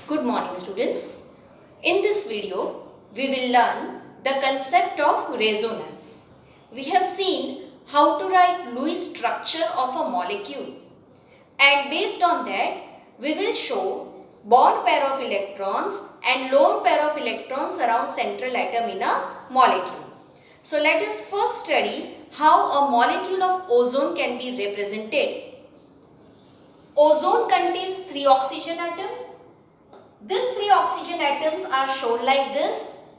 Good morning students. In this video, we will learn the concept of resonance. We have seen how to write Lewis structure of a molecule, and based on that, we will show bond pair of electrons and lone pair of electrons around central atom in a molecule. So let us first study how a molecule of ozone can be represented. Ozone contains 3 oxygen atoms. These 3 oxygen atoms are shown like this.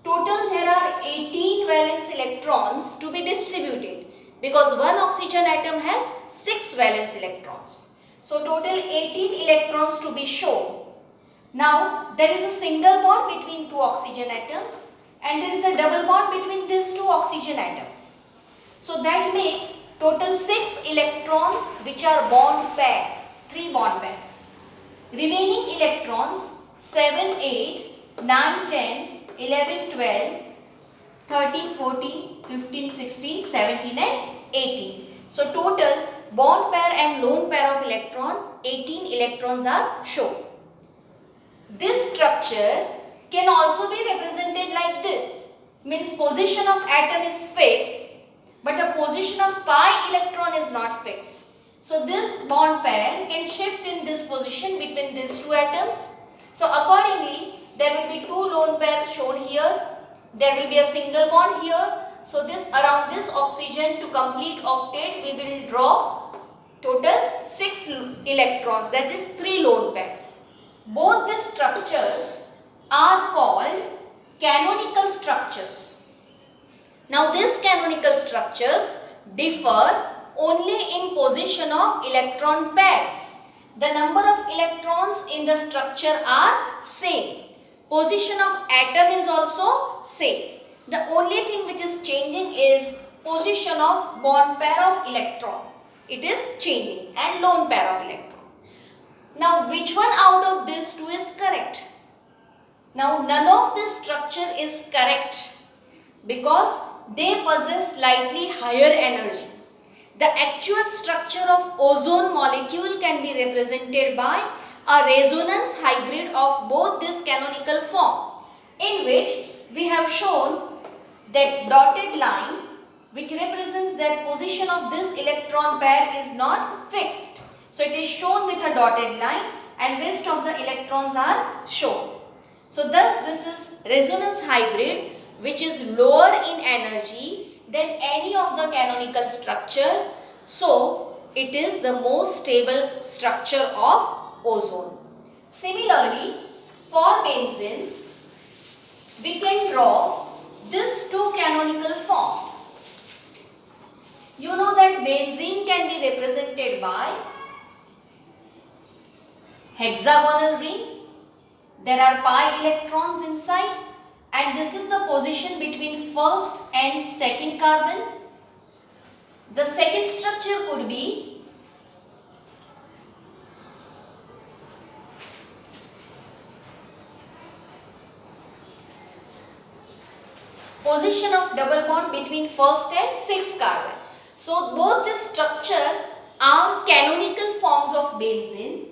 Total there are 18 valence electrons to be distributed because one oxygen atom has 6 valence electrons. So total 18 electrons to be shown. Now there is a single bond between 2 oxygen atoms and there is a double bond between these 2 oxygen atoms. So that makes total 6 electron which are bond pair, 3 bond pairs. Remaining electrons 7, 8, 9, 10, 11, 12, 13, 14, 15, 16, 17 and 18. So total bond pair and lone pair of electron 18 electrons are shown. This structure can also be represented like this. Means position of atom is fixed but the position of pi electron is not fixed. So this bond pair can shift in this position between these 2 atoms. So accordingly there will be 2 lone pairs shown here. There will be a single bond here. So this around this oxygen to complete octet we will draw total 6 electrons, that is 3 lone pairs. Both these structures are called canonical structures. Now these canonical structures differ only in position of electron pairs. The number of electrons in the structure are same. Position of atom is also same. The only thing which is changing is position of bond pair of electron. It is changing, and lone pair of electron. Now which one out of these 2 is correct? Now none of this structure is correct because they possess slightly higher energy. The actual structure of ozone molecule can be represented by a resonance hybrid of both this canonical form, in which we have shown that dotted line which represents that position of this electron pair is not fixed. So it is shown with a dotted line and rest of the electrons are shown. So thus this is resonance hybrid which is lower in energy than any of the canonical structure. So it is the most stable structure of ozone. Similarly, for benzene, we can draw these 2 canonical forms. You know that benzene can be represented by hexagonal ring. There are pi electrons inside, and this is the position between first and second carbon. The second structure could be position of double bond between first and sixth carbon. So both this structure are canonical forms of benzene,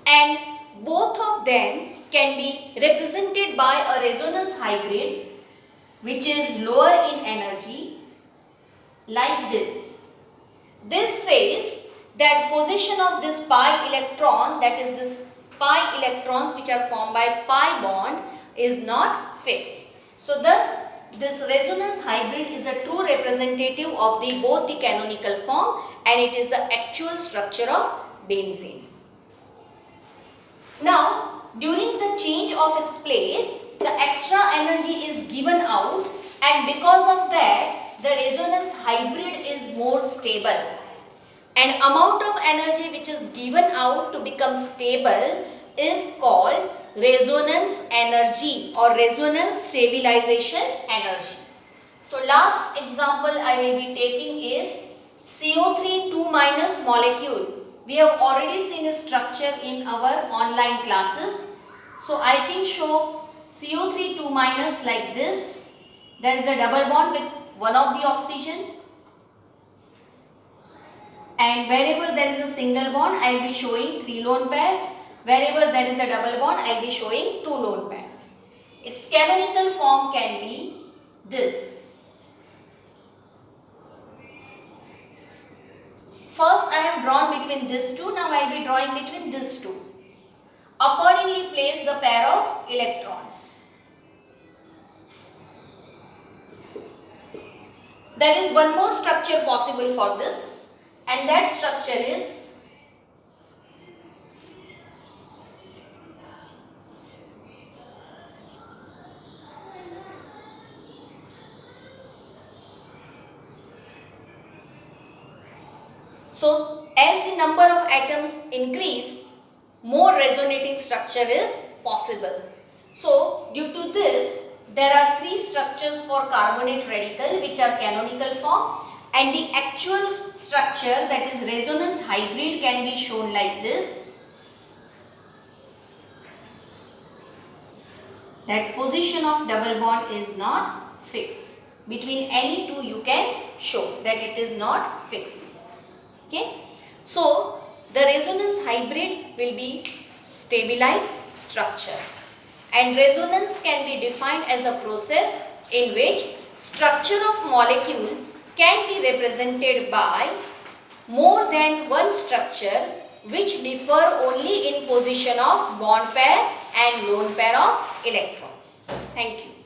and both of them can be represented by a resonance hybrid which is lower in energy like this. This says that position of this pi electron, that is this pi electrons which are formed by pi bond, is not fixed. So thus this resonance hybrid is a true representative of both the canonical form, and it is the actual structure of benzene. Now during the change of its place, the extra energy is given out, and because of that the resonance hybrid is more stable, and amount of energy which is given out to become stable is called resonance energy or resonance stabilization energy. So last example I will be taking is CO3 2- molecule. We have already seen its structure in our online classes. So I can show CO3 2- like this. There is a double bond with one of the oxygen, and wherever there is a single bond I will be showing 3 lone pairs. Wherever there is a double bond, I will be showing 2 lone pairs. Its canonical form can be this. First I have drawn between these two, now I will be drawing between these two. Accordingly place the pair of electrons. There is one more structure possible for this, and that structure is so as the number of atoms increase, more resonating structure is possible. So due to this, there are 3 structures for carbonate radical which are canonical form, and the actual structure, that is resonance hybrid, can be shown like this. That position of double bond is not fixed. Between any two you can show that it is not fixed. Okay. So the resonance hybrid will be stabilized structure, and resonance can be defined as a process in which structure of molecule can be represented by more than one structure which differ only in position of bond pair and lone pair of electrons. Thank you.